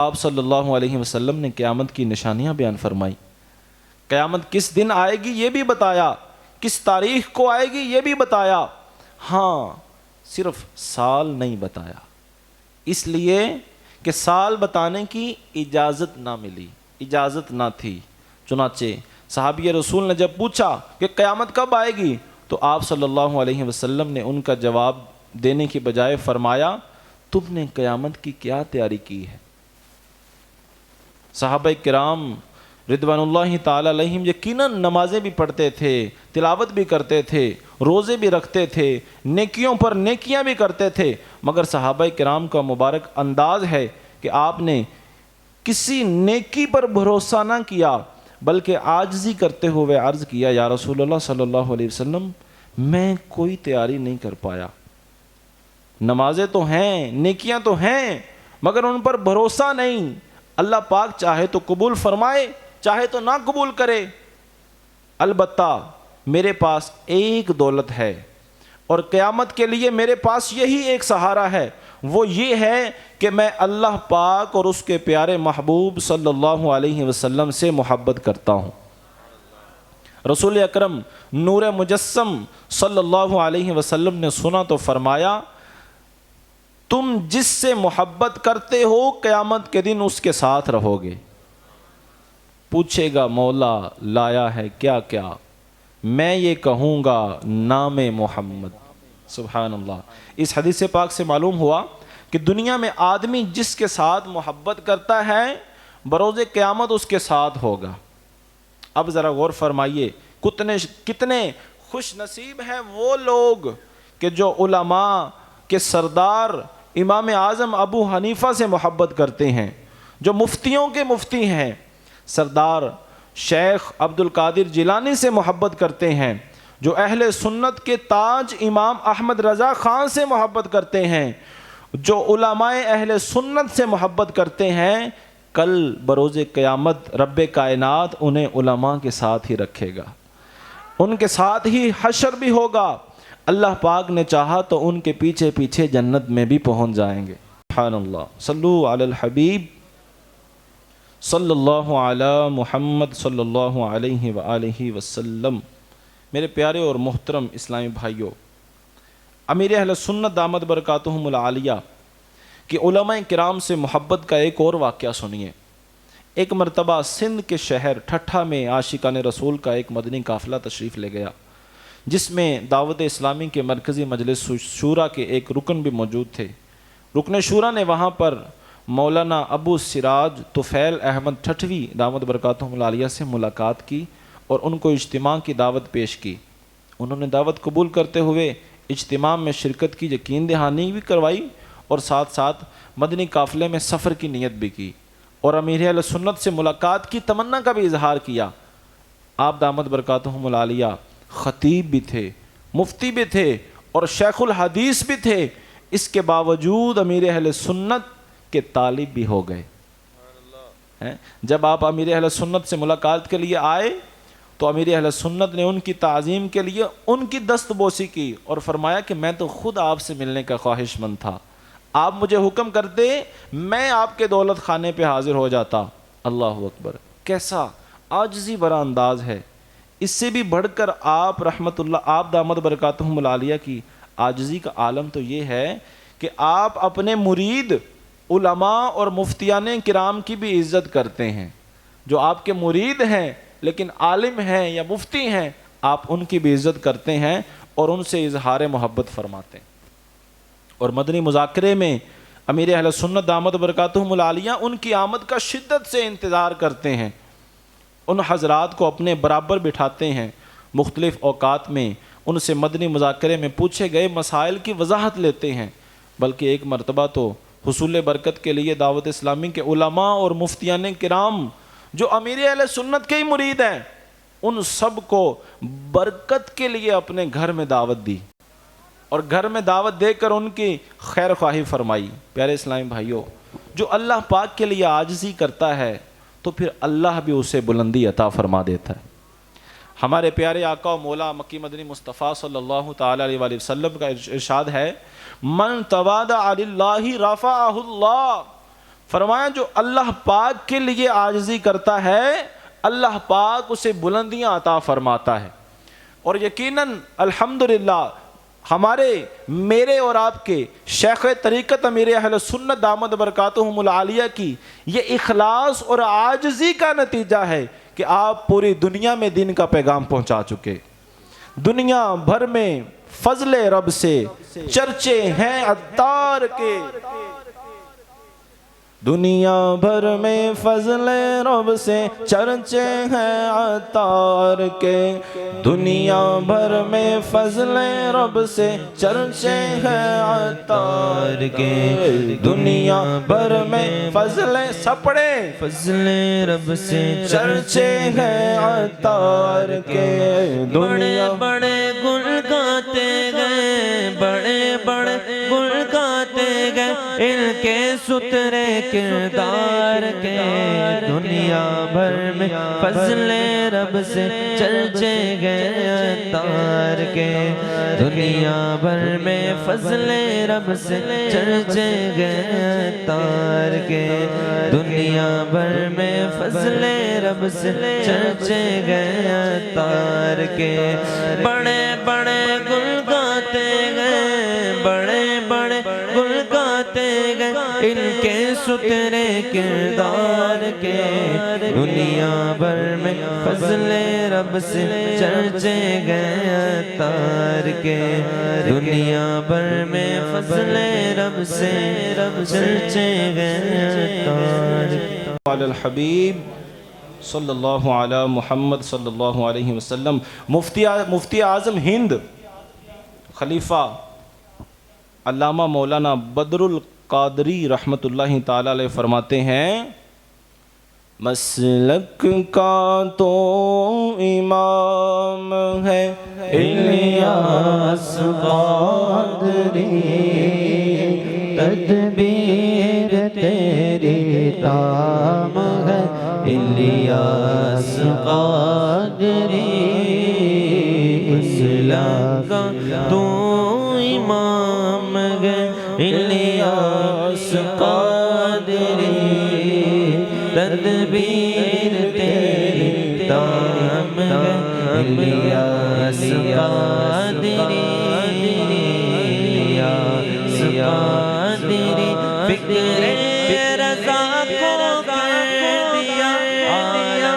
آپ صلی اللہ علیہ وسلم نے قیامت کی نشانیاں بیان فرمائی. قیامت کس دن آئے گی یہ بھی بتایا, کس تاریخ کو آئے گی یہ بھی بتایا. ہاں, صرف سال نہیں بتایا, اس لیے کہ سال بتانے کی اجازت نہ ملی, اجازت نہ تھی. چنانچہ صحابی رسول نے جب پوچھا کہ قیامت کب آئے گی, تو آپ صلی اللہ علیہ وسلم نے ان کا جواب دینے کی بجائے فرمایا, تم نے قیامت کی کیا تیاری کی ہے؟ صحابہ کرام رضوان اللہ تعالی علیہم یقیناً نمازیں بھی پڑھتے تھے, تلاوت بھی کرتے تھے, روزے بھی رکھتے تھے, نیکیوں پر نیکیاں بھی کرتے تھے, مگر صحابہ کرام کا مبارک انداز ہے کہ آپ نے کسی نیکی پر بھروسہ نہ کیا, بلکہ عاجزی کرتے ہوئے عرض کیا, یا رسول اللہ صلی اللہ علیہ وسلم میں کوئی تیاری نہیں کر پایا. نمازیں تو ہیں, نیکیاں تو ہیں, مگر ان پر بھروسہ نہیں. اللہ پاک چاہے تو قبول فرمائے, چاہے تو نہ قبول کرے. البتہ میرے پاس ایک دولت ہے اور قیامت کے لیے میرے پاس یہی ایک سہارا ہے, وہ یہ ہے کہ میں اللہ پاک اور اس کے پیارے محبوب صلی اللہ علیہ وسلم سے محبت کرتا ہوں. رسول اکرم نور مجسم صلی اللہ علیہ وسلم نے سنا تو فرمایا, تم جس سے محبت کرتے ہو قیامت کے دن اس کے ساتھ رہو گے. پوچھے گا مولا لایا ہے کیا کیا, میں یہ کہوں گا نام محمد. سبحان اللہ. اس حدیث پاک سے معلوم ہوا کہ دنیا میں آدمی جس کے ساتھ محبت کرتا ہے بروز قیامت اس کے ساتھ ہوگا. اب ذرا غور فرمائیے, کتنے خوش نصیب ہیں وہ لوگ کہ جو علماء کے سردار امام اعظم ابو حنیفہ سے محبت کرتے ہیں, جو مفتیوں کے مفتی ہیں سردار شیخ عبد القادر جیلانی سے محبت کرتے ہیں, جو اہل سنت کے تاج امام احمد رضا خان سے محبت کرتے ہیں, جو علماء اہل سنت سے محبت کرتے ہیں, کل بروز قیامت رب کائنات انہیں علماء کے ساتھ ہی رکھے گا, ان کے ساتھ ہی حشر بھی ہوگا. اللہ پاک نے چاہا تو ان کے پیچھے پیچھے جنت میں بھی پہنچ جائیں گے. سبحان اللہ. صلو علی الحبیب صلی اللہ علی محمد صلی اللہ علیہ وآلہ وسلم. میرے پیارے اور محترم اسلامی بھائیوں, امیر اہل سنت دامت برکاتہم العالیہ کہ علماء کرام سے محبت کا ایک اور واقعہ سنیے. ایک مرتبہ سندھ کے شہر ٹھٹھا میں عاشقان رسول کا ایک مدنی قافلہ تشریف لے گیا, جس میں دعوت اسلامی کے مرکزی مجلس شورا کے ایک رکن بھی موجود تھے. رکن شورا نے وہاں پر مولانا ابو سراج طفیل احمد ٹھٹوی دامت برکاتہم العالیہ سے ملاقات کی اور ان کو اجتماع کی دعوت پیش کی. انہوں نے دعوت قبول کرتے ہوئے اجتماع میں شرکت کی یقین دہانی بھی کروائی اور ساتھ ساتھ مدنی قافلے میں سفر کی نیت بھی کی اور امیر اہل سنت سے ملاقات کی تمنا کا بھی اظہار کیا. آپ دامت برکاتہم العالیہ خطیب بھی تھے, مفتی بھی تھے اور شیخ الحدیث بھی تھے, اس کے باوجود امیر اہل سنت کے طالب بھی ہو گئے. جب آپ امیر اہل سنت سے ملاقات کے لیے آئے تو امیر اہل سنت نے ان کی تعظیم کے لیے ان کی دست بوسی کی اور فرمایا کہ میں تو خود آپ سے ملنے کا خواہش مند تھا, آپ مجھے حکم کرتے میں آپ کے دولت خانے پہ حاضر ہو جاتا. اللہ اکبر, کیسا عاجزی بھرا انداز ہے. اس سے بھی بڑھ کر آپ رحمت اللہ آپ دامت برکاتہم العالیہ کی عاجزی کا عالم تو یہ ہے کہ آپ اپنے مرید علماء اور مفتیان کرام کی بھی عزت کرتے ہیں. جو آپ کے مرید ہیں لیکن عالم ہیں یا مفتی ہیں, آپ ان کی بھی عزت کرتے ہیں اور ان سے اظہار محبت فرماتے ہیں. اور مدنی مذاکرے میں امیر اہل سنت دامت برکاتہم العالیہ ان کی آمد کا شدت سے انتظار کرتے ہیں. ان حضرات کو اپنے برابر بٹھاتے ہیں, مختلف اوقات میں ان سے مدنی مذاکرے میں پوچھے گئے مسائل کی وضاحت لیتے ہیں. بلکہ ایک مرتبہ تو حصول برکت کے لیے دعوت اسلامی کے علماء اور مفتیان کرام جو امیر اہل سنت کے ہی مرید ہیں, ان سب کو برکت کے لیے اپنے گھر میں دعوت دی اور گھر میں دعوت دے کر ان کی خیر خواہی فرمائی. پیارے اسلامی بھائیوں, جو اللہ پاک کے لیے عاجزی کرتا ہے تو پھر اللہ بھی اسے بلندی عطا فرما دیتا ہے. ہمارے پیارے آقا و مولا مکی مدنی مصطفیٰ صلی اللہ تعالی علیہ وآلہ وسلم کا ارشاد ہے, من تواضع للہ رفعہ اللہ. فرمایا جو اللہ پاک کے لیے عاجزی کرتا ہے اللہ پاک اسے بلندیاں عطا فرماتا ہے. اور یقیناً الحمدللہ میرے اور آپ کے شیخ طریقت امیر اہل سنت دامت برکاتہم العالیہ کی یہ اخلاص اور عاجزی کا نتیجہ ہے کہ آپ پوری دنیا میں دین کا پیغام پہنچا چکے. دنیا بھر میں فضل رب سے چرچے ہیں عطار کے. دنیا بھر میں فضل رب سے چرچے ہیں عطار کے. دنیا بھر میں فضل رب سے چرچے ہیں عطار کے. دنیا بھر میں فضل سپڑے فضل رب سے چرچے ہیں عطار کے. بڑے بڑے گل گاتے گئے بڑے بڑے گل گاتے گئے ان کے سترے کردار کے. دنیا بھر میں فضل رب سے چرچے گئے عطار کے. دنیا بھر میں فضل رب سے چرچے گئے عطار کے. دنیا بھر میں فضل رب سے چرچے گئے عطار کے. بڑے بڑے گل گاتے گئے بڑے بڑے گل گاتے گئے ان کے سترے کردار کے. دنیا بھر میں فضل رب سے چرچے گئے عطار کے. دنیا بھر میں فضل رب سے چرچے گئے عطار کے. علی الحبیب صلی اللہ علی محمد صلی اللہ علیہ وسلم. مفتی اعظم ہند خلیفہ علامہ مولانا بدر القادری رحمۃ اللہ تعالی علیہ فرماتے ہیں مسلک کا تو امام ہے الیاس قادری تدبیر تیری تام ہے الیاس قادری. مسلک کا تو امام ہے الیاس قادری تدبیر تیری تام ہے الیاس قادری. الیاس قادری فکر رضا کو کر دیا آیا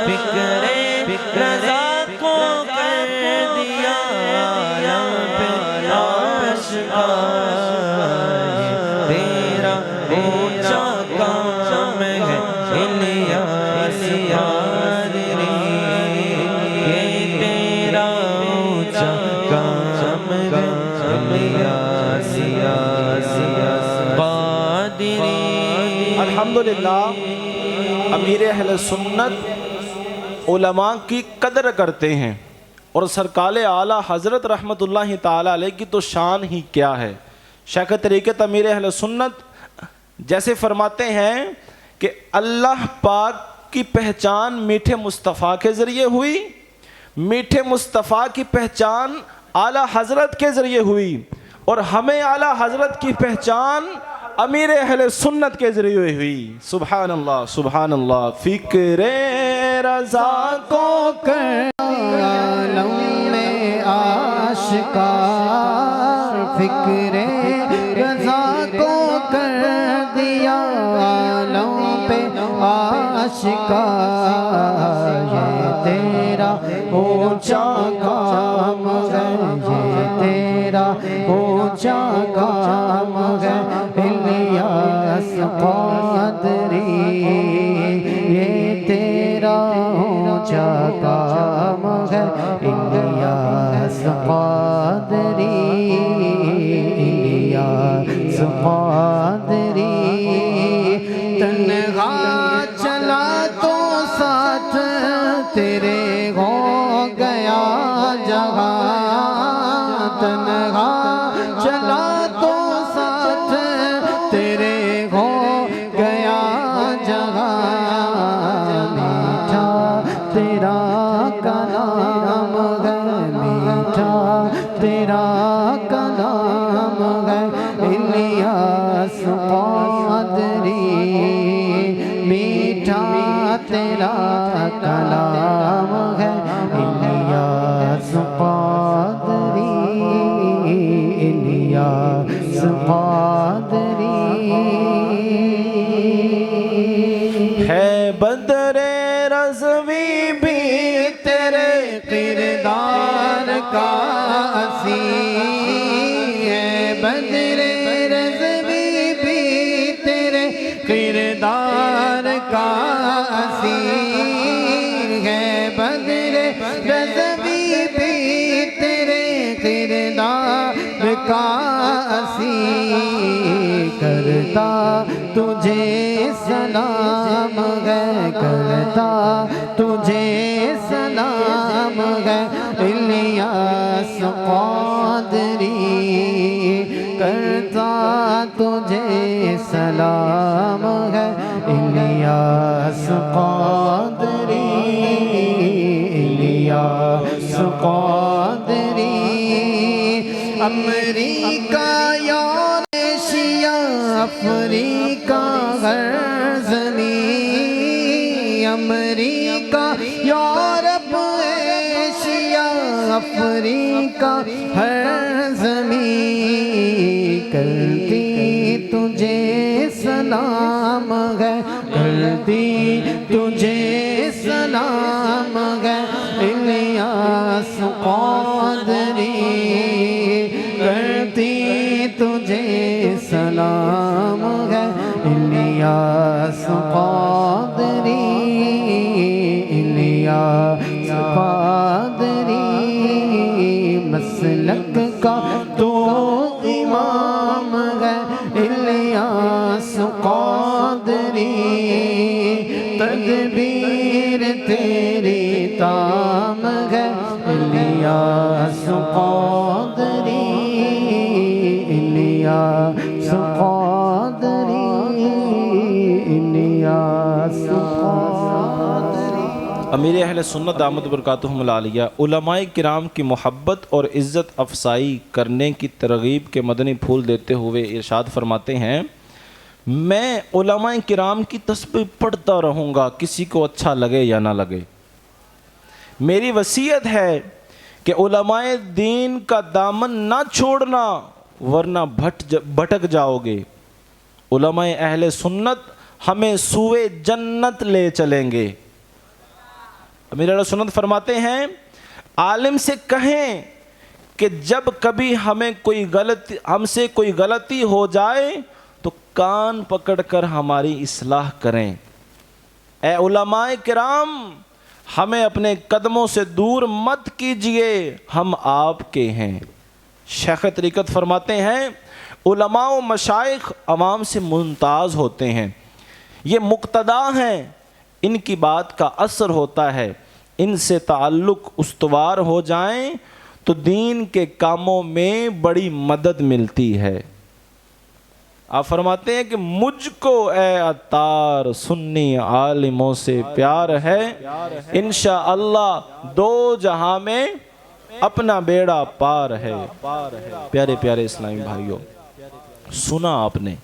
فکر رضا کو کر دیا تیرا اونچا کام ہے الیاس قادری. یہ تیرا اونچا کام ہے الیاس قادری. الحمدللہ امیر اہل سنت علماء کی قدر کرتے ہیں اور سرکار اعلیٰ حضرت رحمت اللہ تعالیٰ علیہ کی تو شان ہی کیا ہے. شیخ طریقت امیر اہل سنت جیسے فرماتے ہیں کہ اللہ پاک کی پہچان میٹھے مصطفیٰ کے ذریعے ہوئی, میٹھے مصطفیٰ کی پہچان اعلیٰ حضرت کے ذریعے ہوئی, اور ہمیں اعلیٰ حضرت کی پہچان امیر اہل سنت کے ذریعے ہوئی. سبحان اللہ سبحان اللہ. فکر رضا کو کر عالم میں آشکار فکر رضا کو کر دیا عالم پہ آشکار. یہ تیرا اونچا کام ہے یہ تیرا اونچا کام ہے الیاس قادری. یہ تیرا اونچا کام ہے الیاس قادری. الیاس قادری تنہا چلا تو ساتھ تیرے ہو گیا جہاں. تنہا چلا تو ساتھ تیرے ہو گیا جہاں. میٹھا تیرا کلام ہے میٹھا تیرا کلام ہے قادری میٹھا تیرا کلام ہے الیاس قادری الیاس قادری ہے بدر رضوی بھی تیرے کردار کا اثیر ہے بدر رضوی بھی تیرے کردار کا اثیر ہے بدر رضوی بھی تیرے کردار کا اثیر کرتا تجھے سلام ہے کرتا تجھے سلام ہے الیاس قادری کرتا تجھے سلام ہے الیاس قادری الیاس قادری امریکہ یورشیا افریقہ ہر زمین امریکہ یورپ ایشیا افریقہ ہر زمین کرتی تجھے سلام ہے کرتی تجھے سلام ہے الیاس قادری کرتی تجھے سلام ہے الیاس قادری الیاس قادری مسلک کا تو امام ہے الیاس قادری تدبیر تیری تام ہے الیاس قادری الیاس قادری الیاس قادری امیر اہل سنت دامت برکاتہم العالیہ علماء کرام کی محبت اور عزت افزائی کرنے کی ترغیب کے مدنی پھول دیتے ہوئے ارشاد فرماتے ہیں میں علماء کرام کی تسبیح پڑھتا رہوں گا کسی کو اچھا لگے یا نہ لگے میری وصیت ہے کہ علماء دین کا دامن نہ چھوڑنا ورنہ بھٹک جاؤ گے علماء اہل سنت ہمیں سوئے جنت لے چلیں گے امیر اہل سنت فرماتے ہیں عالم سے کہیں کہ جب کبھی ہم سے کوئی غلطی ہو جائے تو کان پکڑ کر ہماری اصلاح کریں اے علماء کرام ہمیں اپنے قدموں سے دور مت کیجئے ہم آپ کے ہیں شیخ طریقت فرماتے ہیں علماء و مشائخ عوام سے ممتاز ہوتے ہیں یہ مقتدا ہیں ان کی بات کا اثر ہوتا ہے ان سے تعلق استوار ہو جائیں تو دین کے کاموں میں بڑی مدد ملتی ہے آپ فرماتے ہیں کہ مجھ کو اے عطار سنی عالموں سے پیار ہے انشاءاللہ دو جہاں میں اپنا بیڑا پار ہے پیارے پیارے اسلامی بھائیوں سنا آپ نے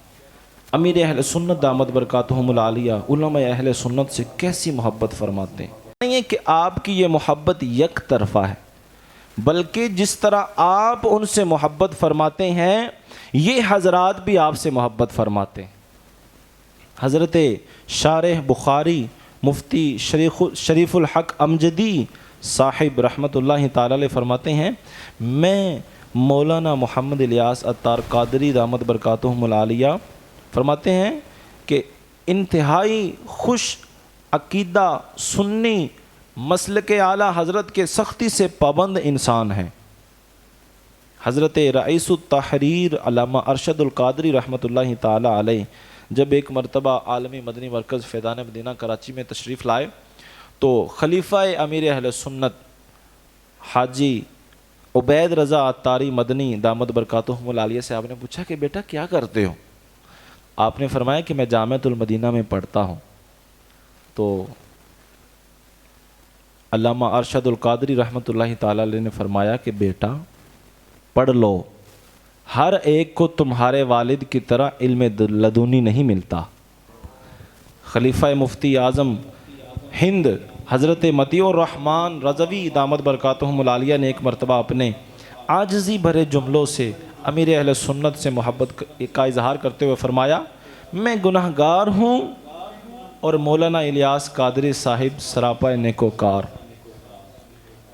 امیر اہل سنت دامت برکاتہم العالیہ علماء اہل سنت سے کیسی محبت فرماتے ہیں نہیں ہے کہ آپ کی یہ محبت یک طرفہ ہے بلکہ جس طرح آپ ان سے محبت فرماتے ہیں یہ حضرات بھی آپ سے محبت فرماتے ہیں حضرت شارح بخاری مفتی شریف الحق امجدی صاحب رحمۃ اللہ تعالی علیہ فرماتے ہیں میں مولانا محمد الیاس عطار قادری دامت برکاتہم العالیہ فرماتے ہیں کہ انتہائی خوش عقیدہ سنی مسلک اعلیٰ حضرت کے سختی سے پابند انسان ہیں حضرت رئیس التحریر علامہ ارشد القادری رحمۃ اللہ تعالی علیہ جب ایک مرتبہ عالمی مدنی مرکز فیضان مدینہ کراچی میں تشریف لائے تو خلیفہ امیر اہل سنت حاجی عبید رضا عطاری مدنی دامت برکاتہم العالیہ سے آپ نے پوچھا کہ بیٹا کیا کرتے ہو آپ نے فرمایا کہ میں جامعۃ المدینہ میں پڑھتا ہوں تو علامہ ارشد القادری رحمۃ اللہ تعالی علیہ نے فرمایا کہ بیٹا پڑھ لو ہر ایک کو تمہارے والد کی طرح علم لدنی نہیں ملتا۔ خلیفہ مفتی اعظم ہند حضرت مطیع الرحمن رضوی دامت برکاتہم العالیہ نے ایک مرتبہ اپنے عاجزی بھرے جملوں سے امیر اہل سنت سے محبت کا اظہار کرتے ہوئے فرمایا، میں گناہ گار ہوں اور مولانا الیاس قادری صاحب سراپا نیکوکار۔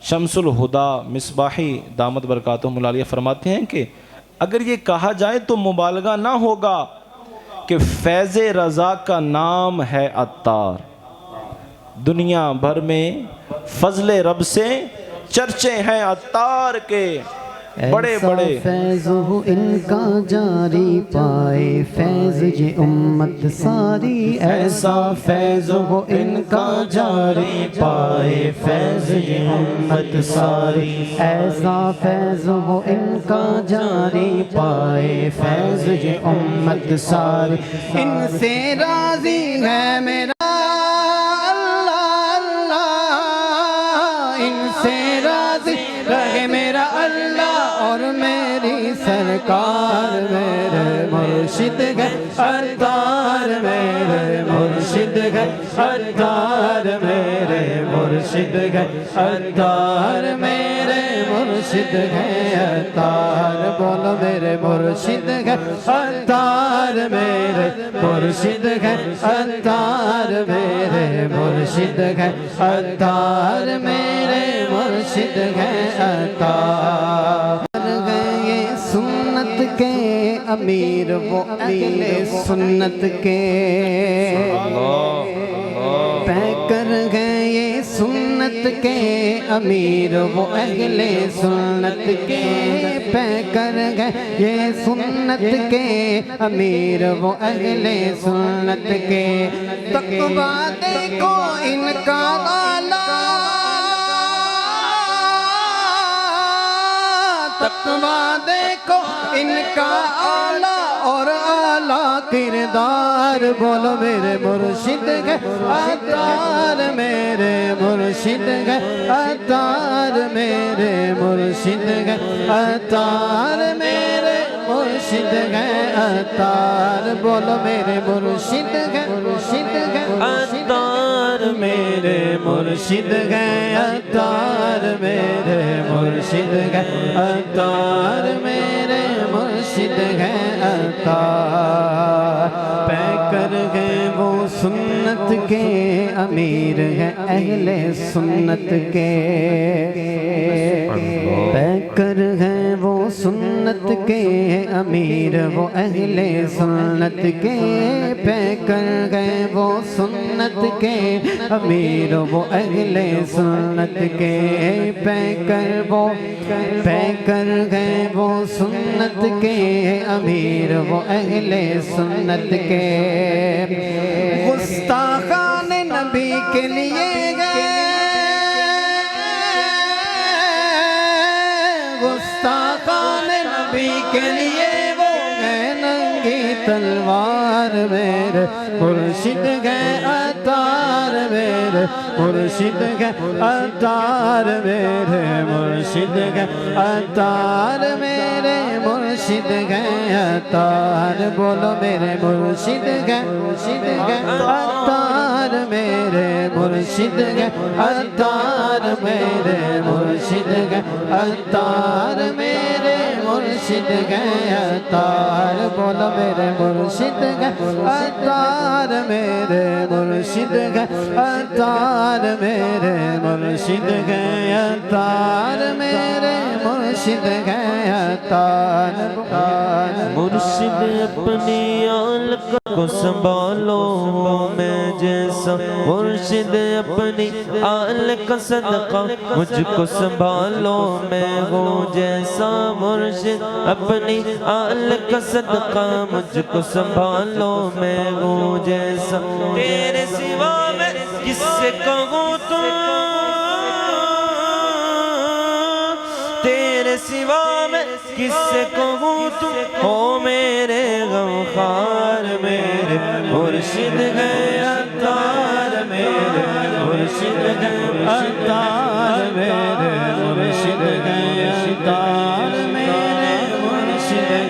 شمس الہدا مصباحی دامت برکاتہم العالیہ فرماتے ہیں کہ اگر یہ کہا جائے تو مبالغہ نہ ہوگا کہ فیض رضا کا نام ہے عطار۔ دنیا بھر میں فضل رب سے چرچے ہیں عطار کے، بڑے بڑے فیض ہو ان کا جاری پائے فیض یہ امت ساری، ایسا فیض ہو ان کا جاری پائے فیض یہ امت ساری، ایسا فیض ہو ان کا جاری پائے فیض یہ امت ساری، ان سے راضی ہے میرا رہے میرا اللہ اور میری سرکار، میرے مرشد ہے عطار، میرے مرشد ہے عطار، میرے مرشد ہے عطار، میرے مرشد ہے عطار، بولو میرے مرشد ہے عطار، میرے مرشد ہے عطار، میرے مرشد ہے عطار، میرے مرشد ہے عطار۔ گئے سنت کے امیر وہ اہل سنت کے، پہ کر گئے سنت کے امیر وہ اہل سنت کے، پہ کر گئے سنت کے امیر وہ اہل سنت کے، تقویٰ دیکھو ان کا اعلیٰ، تقویٰ دیکھو ان کا اعلیٰ اور اعلیٰ کردار، بولو میرے مرشد ہے عطار، میرے مرشد ہے عطار، میرے مرشد ہے عطار، میرے مرشد ہے عطار، بولو میرے مرشد ہے عطار، میرے مرشد ہے عطار، میرے مرشد ہے عطار، میرے مرشد ہے عطار، پہ کر گئے وہ سنت کے امیر ہے اہل سنت کے، پہ کر گئے وہ سنت کے امیر وہ اہل سنت کے، پہ کر گئے وہ سنت کے امیر وہ اہل سنت کے، پہ کر گئے وہ سنت کے امیر وہ اہل سنت کے، گستاخان نبی کے لیے گئے، گستاخان نبی کے لیے وہ گئے ننگی تلوار، میرے مرشد گئے عطار، میرے مرشد گئے عطار، میرے مرشد گئے عطار، میرے مرشد گئے عطار، بولو میرے مرشد گئے عطار، میرے مرشد گئے عطار، میرے مرشد گئے عطار، میرے مرشد گئے عطار، بولو میرے مرشد گئے عطار، میرے مرشد گئے عطار، میرے مرشد گئے عطار، میرے مرشد گئے عطار، مرشد اپنی آلک کو سنبھالو میں جیسا، مرشد اپنی آل کا صدقہ مجھ کو سنبھالو میں ہوں جیسا، مرشد اپنی آل کا صدقہ مجھ کو سنبھالو میں ہوں جیسا، تیرے سوا میں کس سے کہوں تو، تیرے سوا میں کس سے کہوں تو ہو میرے غمخوار، میرے مرشد گئے عطار، میرے مرشد گئے عطار، میرے مرشد گئے عطار، میرے مرشد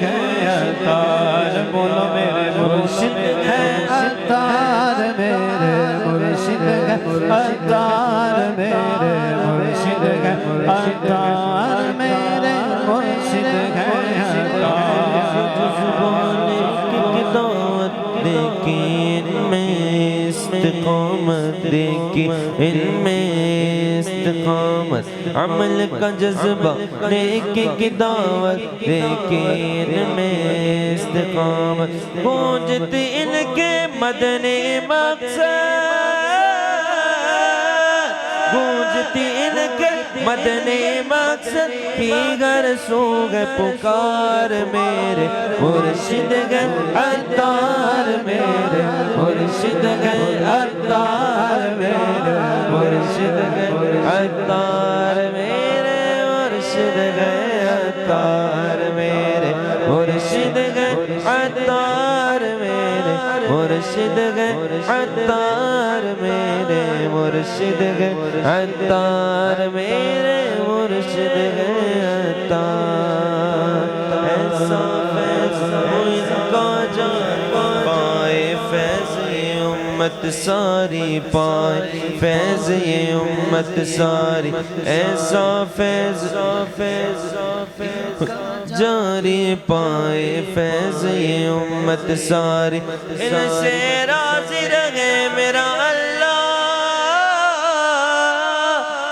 بولو میرے مرشد ہے عطار میرے مرشد ہے عطار میرے مرشد ہے عطار میرے مرشد ہے استقامت دیکھی ان میں استقامت عمل کا جذبہ نیکی کی دعوت دیکھی ان میں استقامت گونجتی ان کے مدنی مقصد گونجتی ان کے مدنی مقصد کی گر سو گئے پکار میرے مرشد گئے عطار میرے مرشد گئے عطار میرے مرشد گئے عطار میرے مرشد گئے عطار میرے مرشد گئے عطار میرے مرشد گئے عطار میرے مرشد گئے عطار میرے مرشد گئے عطار ایسا فیض ان کا جان پائے فیض یہ امت ساری پائے فیض یہ امت ساری ایسا فیض جاری پائے فیض یہ امت ساری ان سے راضی رہے میرا اللہ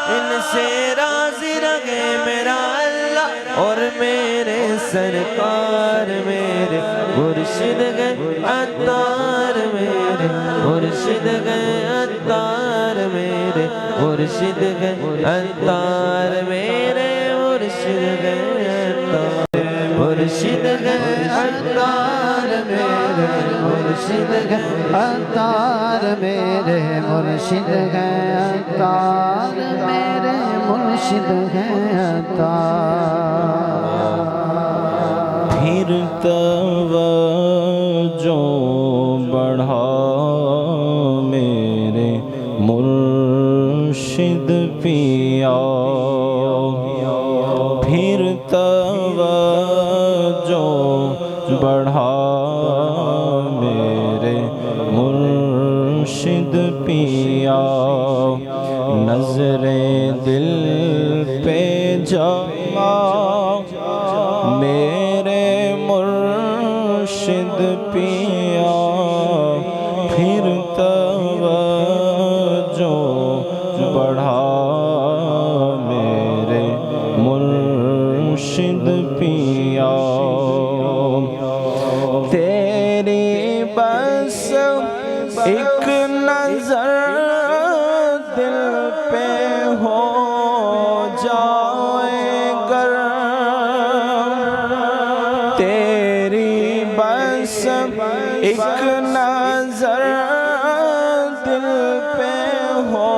ان سے راضی رہے میرا اللہ اور میرے سرکار میرے مرشد گئے عطار میرے مرشد گئے عطار میرے مرشد گئے عطار میرے مرشد گئے عطار مرشد گئے عطار میرے مرشد گئے عطار میرے مرشد گئے عطار میرے مرشد گئے عطار پھر توجہ بڑھا میرے مرشد پیا پھر توجہ بڑھا میرے مرشد پیا نظر دل پہ جما میرے مرشد پیا پھر توجہ بڑھا میرے مرشد پیا تیری بس ایک نظر دل پہ ہو جائے گر تیری بس ایک نظر دل پہ ہو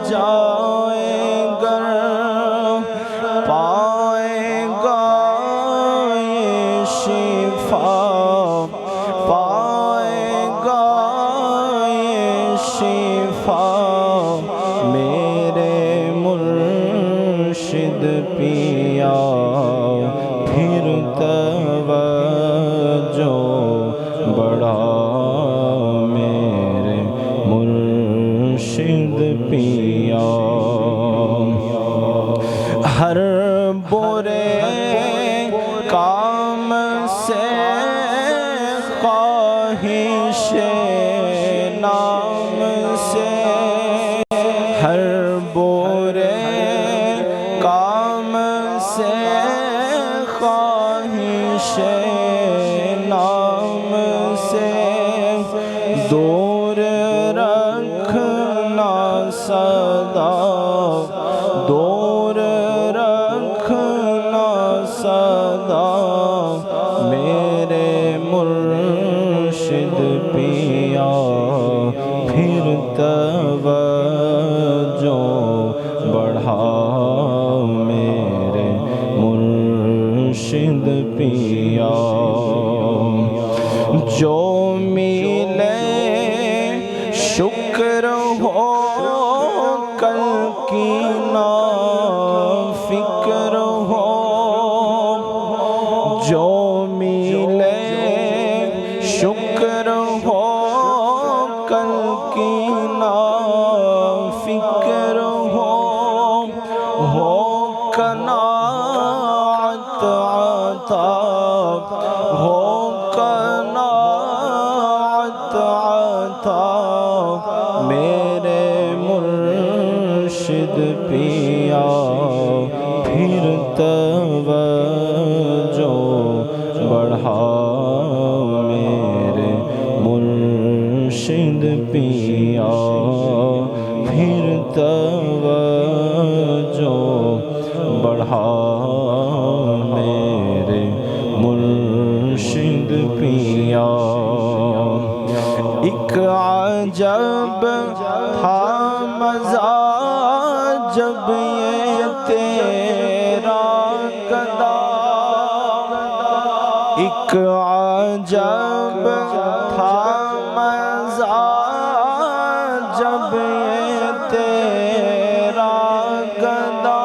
جائے گر پائے گا یہ شفا پائے گا یہ شفا میرے مرشد پیا پھر توجہ بڑھا میرے مرشد پیا ہر برے کام سے خواہش نام سے ہر برے کام سے خواہش نام سے دور رکھنا سدا دور رکھنا سدا میرے مرشد پیا پھر توجہ بڑھا میرے مرشد پیا جو ملے شکر ہو کل کی نا فکر ہو جو ملے فکر ہو کل کی نا فکر ہو قناعت عطا ہو قناعت عطا میرے مرشد پیا پھر توجہ بڑھا میرے مرشد پیا پھر توجہ بڑھا میرے مرشد پیا ایک عجب تھا مزہ جب یہ تیرا گدا ایک عجب تھا مزہ جب یہ تیرا گدا